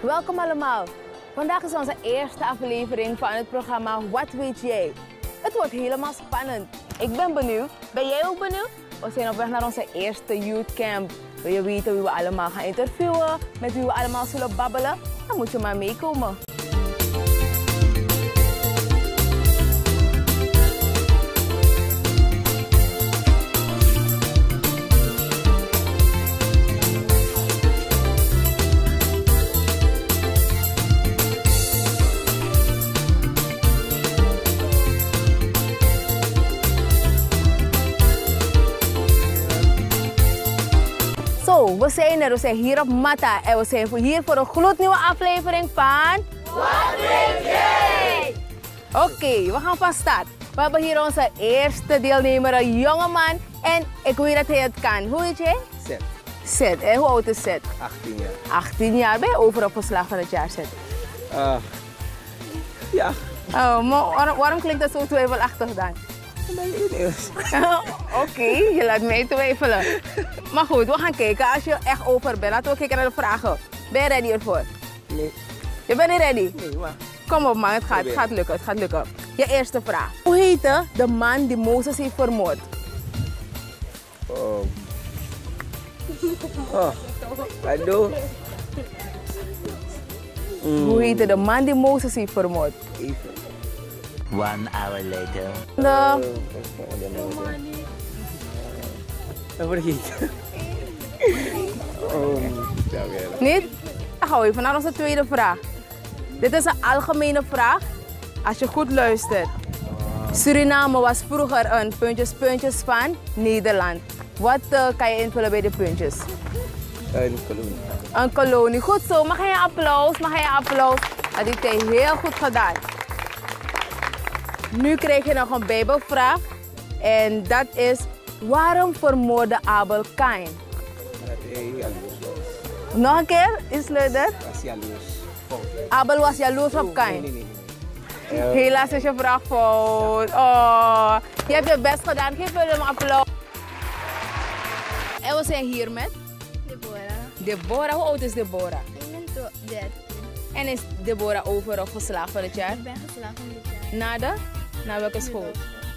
Welkom allemaal. Vandaag is onze eerste aflevering van het programma Wat weet jij? Het wordt helemaal spannend. Ik ben benieuwd. Ben jij ook benieuwd? We zijn op weg naar onze eerste youth camp. Wil je weten wie we allemaal gaan interviewen? Met wie we allemaal zullen babbelen? Dan moet je maar meekomen. Zo, we zijn hier op Mata en we zijn hier voor een gloednieuwe aflevering van Wat weet jij? Oké, we gaan van start. We hebben hier onze eerste deelnemer, een jongeman. En ik weet dat hij het kan. Hoe heet jij? Seth. Seth, en hoe oud is Seth? 18 jaar. 18 jaar. Ben je overal op slag van het jaar, Seth? Ja. Oh, maar waarom klinkt dat zo twijfelachtig dan? Oké, je laat mij twijfelen. Maar goed, we gaan kijken. Als je echt over bent, laten we kijken naar de vragen. Ben je ready ervoor? Nee. Je bent niet ready? Nee, maar. Kom op man, het gaat lukken. Je eerste vraag. Hoe heette de man die Mozes heeft vermoord? Pardon. Hoe heette de man die Mozes heeft vermoord? Even. 1 hour later. Dat vergeet. Niet? Dan gaan we even naar onze tweede vraag. Dit is een algemene vraag. Als je goed luistert. Suriname was vroeger een puntjes van Nederland. Wat kan je invullen bij de puntjes? Een kolonie. Een kolonie. Goed zo. Mag je een applaus? Dat heeft hij heel goed gedaan. Nu krijg je nog een Bijbelvraag. En dat is, waarom vermoordde Abel Kain? Dat hij jaloers was. Nog een keer, iets luider. Was jaloers. Abel was jaloers op Kain. Nee. Helaas is je vraag fout. Oh, je hebt je best gedaan. Geef hem een applaus. En we zijn hier met Deborah. Hoe oud is Deborah? Ik ben 13. En is Deborah over of geslaagd van het jaar? Ik ben geslaagd van dit jaar. Naar welke school?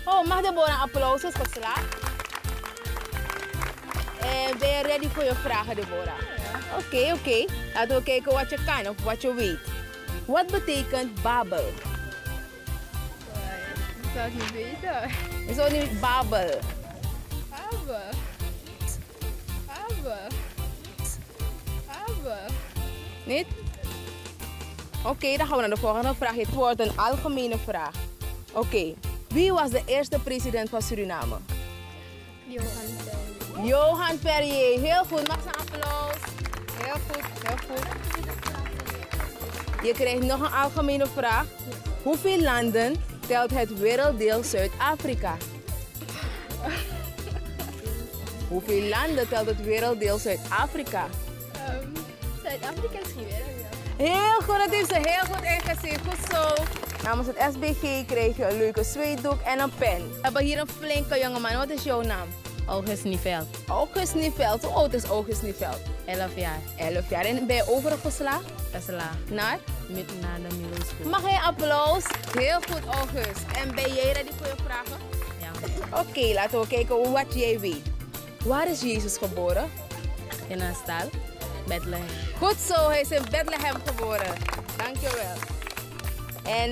Oh, mag Deborah een applaus? Is geslaagd. En ben je ready voor je vragen, Deborah? Ja. Oké. Laten we kijken wat je kan of wat je weet. Wat betekent Babel? Dat zou ik niet weten. Is ook niet Babel. Niet? Oké, dan gaan we naar de volgende vraag. Het wordt een algemene vraag. Oké. Wie was de eerste president van Suriname? Johan Perrier. Heel goed, mag een applaus. Heel goed. Je krijgt nog een algemene vraag. Hoeveel landen telt het werelddeel Zuid-Afrika? Hoeveel landen telt het werelddeel Zuid-Afrika? Zuid-Afrika is geen werelddeel. Heel goed, dat heeft ze heel goed ingezien. Goed zo. Namens het SBG krijg je een leuke zweetdoek en een pen. We hebben hier een flinke jongeman. Wat is jouw naam? August Niveld, August Niveld. Hoe oud is August Niveld? 11 jaar. 11 jaar. En ben je overgeslagen? Tesla, Naar? naar de middelschool. Mag je een applaus? Heel goed, August. En ben jij ready voor je vragen? Ja. Oké, laten we kijken wat jij weet. Waar is Jezus geboren? In een stal, Bethlehem. Goed zo, hij is in Bethlehem geboren. Dankjewel. En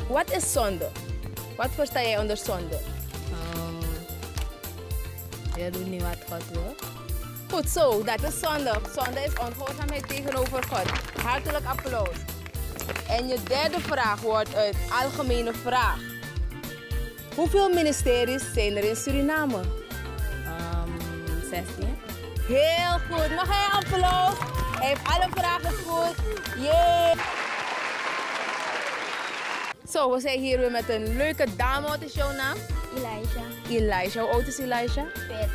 wat is zonde? Wat versta jij onder zonde? Je doet niet wat God wil. Goed zo, dat is zonde. Zonde is ongehoorzaamheid tegenover God. Hartelijk applaus. En je derde vraag wordt een algemene vraag. Hoeveel ministeries zijn er in Suriname? 16. Heel goed, nog een applaus. Hij heeft alle vragen goed. Yay! Zo, we zijn hier weer met een leuke dame. Wat is jouw naam? Elijah. Hoe oud is Elijah? 14.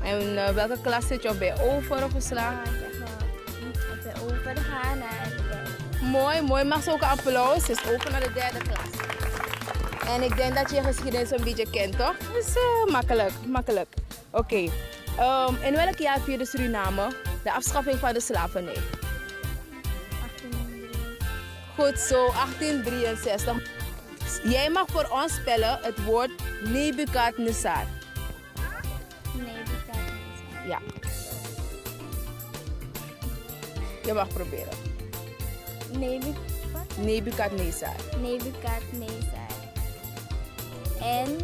En welke klas zit je op? Ben je over of geslaagd? Ik ben overgegaan naar de derde. Mooi. Mag ze ook een applaus? Ze is over naar de derde klas. En ik denk dat je geschiedenis een beetje kent, toch? Dus makkelijk. Oké. In welk jaar vierde Suriname de afschaffing van de slavernij? 18 Goed zo, 1863. Jij mag voor ons spellen het woord Nebukadnezar. Nebukadnezar. Ja. Je mag proberen. Nebukadnezar. Nebukadnezar. En...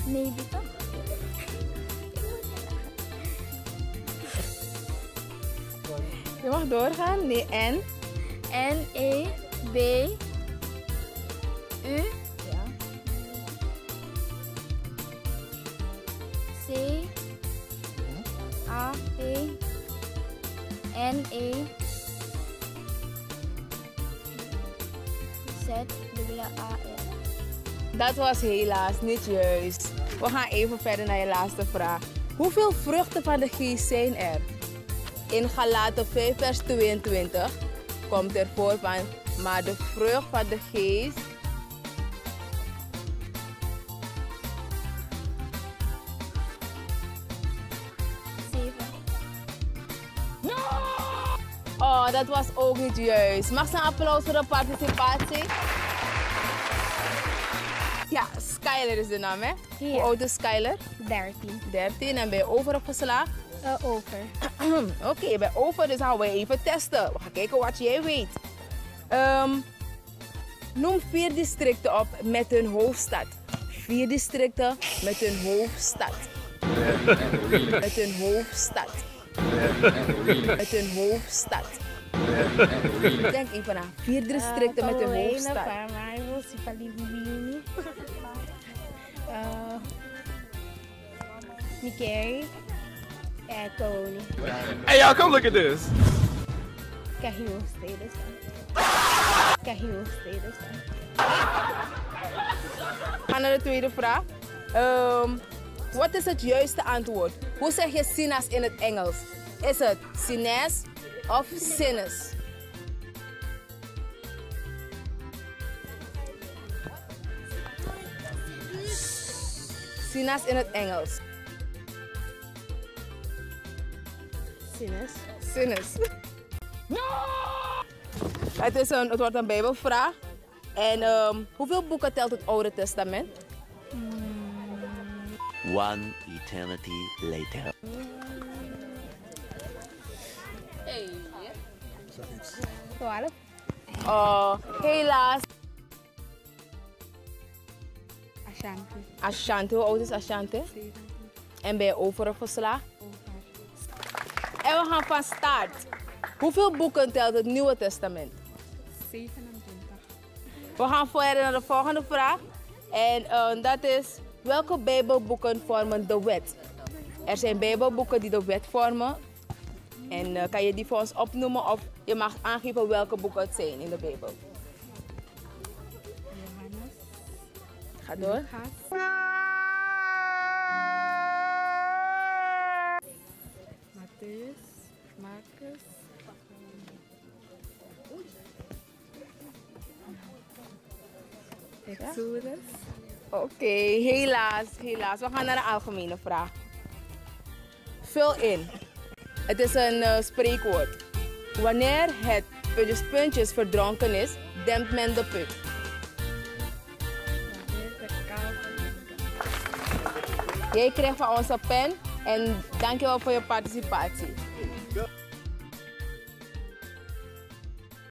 Nebukad. Je mag doorgaan. Nee, en? N-E-B-U. Ja. C-A-E-N-E-Z-A-R. Dat was helaas niet juist. We gaan even verder naar je laatste vraag. Hoeveel vruchten van de geest zijn er? In Galaten 5 vers 22 komt er voor van, maar de vrucht van de geest... Oh, dat was ook niet juist. Mag ze een applaus voor de participatie? Ja, Skyler is de naam, hè? Ja. Hoe oud is Skyler? 13. 13 en ben je over of geslaagd? Over. Oké, je bent over, dus gaan we even testen. We gaan kijken wat jij weet. Noem 4 districten op met hun hoofdstad. 4 districten met hun hoofdstad. Met hun hoofdstad. Met hun hoofdstad. Denk even na. 4 districten met hun hoofdstad. Nikeri. Tony. Hey y'all, come look at this. Kahil status. Kahil status. We gaan naar de tweede vraag. Wat is het juiste antwoord? Hoe zeg je sinus in het Engels? Is het sinus of sinus? Sinus in het Engels. Sinus. Sinus. Het wordt een Bijbelvraag. En hoeveel boeken telt het Oude Testament? One eternity later. Hey. 12. Oh, helaas. Ashanti. Ashanti, hoe oud is Ashanti? 17. En ben je over of geslaagd? En we gaan van start. Hoeveel boeken telt het Nieuwe Testament? 27. We gaan verder naar de volgende vraag. En dat is, welke Bijbelboeken vormen de wet? Er zijn Bijbelboeken die de wet vormen. En kan je die voor ons opnoemen of je mag aangeven welke boeken het zijn in de Bijbel? Johannes. Ga door. Lucas. Matthäus. Marcus. Exodus. Oké, helaas. We gaan naar de algemene vraag. Vul in. Het is een spreekwoord. Wanneer het puntjes verdronken is, dempt men de put. Jij krijgt van onze pen en dankjewel voor je participatie.